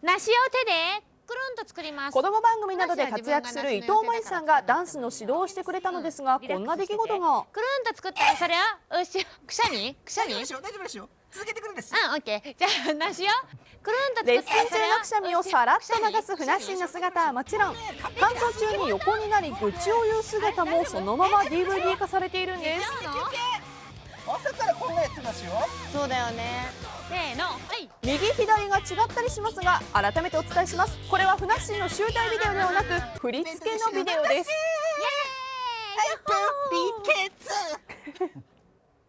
梨を手でくるんと作ります。子供番組などで活躍する伊藤舞さんがダンスの指導をしてくれたのですが、こんな出来事が。くるんと作ったらそれをくしゃみ大丈夫ですよ、大丈夫ですよ。続けてくるんです。オッケー。じゃあ梨をくるんと作レッスったらン中のくしゃみをさらっと流すふなっしーの姿はもちろん、乾燥中に横になり愚痴を言う姿もそのまま DVD 化されているんです。朝からこんなやってますよ。そうだよね。せーの、はい。右左が違ったりしますが、改めてお伝えします。これはふなっしーの集大ビデオではなく振り付けのビデオです。はい、プリケツ。